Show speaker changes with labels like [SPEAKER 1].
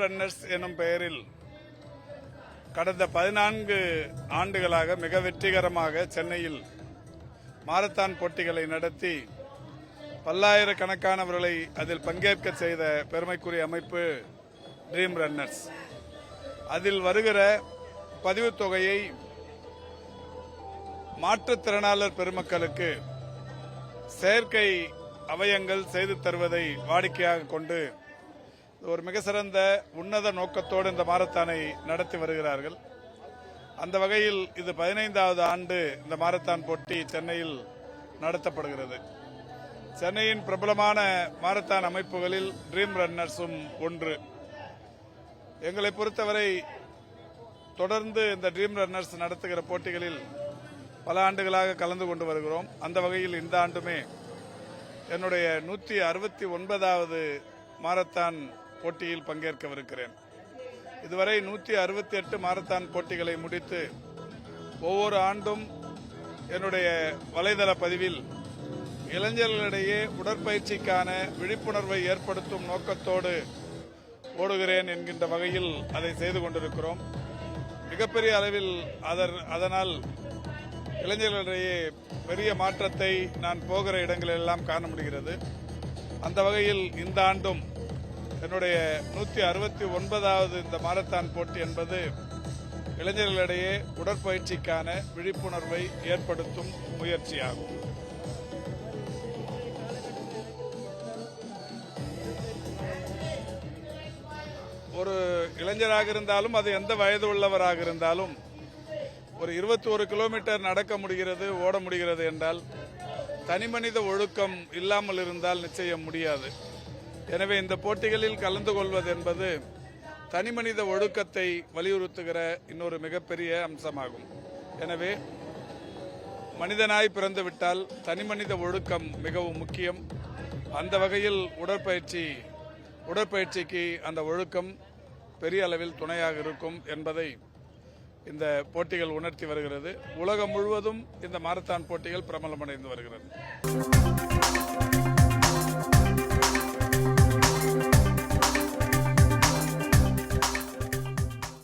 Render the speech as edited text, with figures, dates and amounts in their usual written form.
[SPEAKER 1] Runners எனும் பெயரில் கடந்த 14 ஆண்டுகளாக மிக வெற்றிகரமாக சென்னையில் மாரத்தான் போட்டிகளை நடத்தி பல்லாயிரக்கணக்கானவர்களை அதில் பங்கேற்க செய்த பெருமைக்குரிய அமைப்பு ட்ரீம் ரன்னர்ஸ். அதில் வருகிற பதிவுத் தொகையை மாற்றுத்திறனாளர் பெருமக்களுக்கு செயற்கை அவயங்கள் செய்து தருவதை வாடிக்கையாக கொண்டு ஒரு மிக சிறந்த உன்னத நோக்கத்தோடு இந்த மாரத்தானை நடத்தி வருகிறார்கள். அந்த வகையில் இது 15வது ஆண்டு இந்த மாரத்தான் போட்டி சென்னையில் நடத்தப்படுகிறது. சென்னையின் பிரபலமான மாரத்தான் அமைப்புகளில் ட்ரீம் ரன்னர்ஸும் ஒன்று. எங்களை பொறுத்தவரை தொடர்ந்து இந்த ட்ரீம் ரன்னர்ஸ் நடத்துகிற போட்டிகளில் பல ஆண்டுகளாக கலந்து கொண்டு வருகிறோம். அந்த வகையில் இந்த ஆண்டுமே என்னுடைய 169வது மாரத்தான் போட்டியில் பங்கேற்கவிருக்கிறேன். இதுவரை 168 மாரத்தான் போட்டிகளை முடித்து ஒவ்வொரு ஆண்டும் என்னுடைய வலைதள பதிவில் இளைஞர்களிடையே உடற்பயிற்சிக்கான விழிப்புணர்வை ஏற்படுத்தும் நோக்கத்தோடு ஓடுகிறேன் என்கின்ற வகையில் அதை செய்து கொண்டிருக்கிறோம். மிகப்பெரிய அளவில் அதனால் இளைஞர்களிடையே பெரிய மாற்றத்தை நான் போகிற இடங்களெல்லாம் காண முடிகிறது. அந்த வகையில் இந்த ஆண்டும் என்னுடைய 169வது இந்த மாரத்தான் போட்டி என்பது இளைஞர்களிடையே உடற்பயிற்சிக்கான விழிப்புணர்வை ஏற்படுத்தும் முயற்சியாகும். ஒரு இளைஞராக இருந்தாலும் அது எந்த வயது உள்ளவராக இருந்தாலும் ஒரு 21 கிலோமீட்டர் நடக்க முடிகிறது, ஓட முடிகிறது என்றால் தனிமனித ஒழுக்கம் இல்லாமல் இருந்தால் நிச்சயம் முடியாது. எனவே இந்த போட்டிகளில் கலந்து கொள்வது என்பது தனிமனித ஒழுக்கத்தை வலியுறுத்துகிற இன்னொரு மிகப்பெரிய அம்சமாகும். எனவே மனிதனாய் பிறந்துவிட்டால் தனிமனித ஒழுக்கம் மிகவும் முக்கியம். அந்த வகையில் உடற்பயிற்சிக்கு அந்த ஒழுக்கம் பெரிய அளவில் துணையாக இருக்கும் என்பதை இந்த போட்டிகள் உணர்த்தி வருகிறது. உலகம் முழுவதும் இந்த மாரத்தான் போட்டிகள் பிரபலமடைந்து வருகிறது.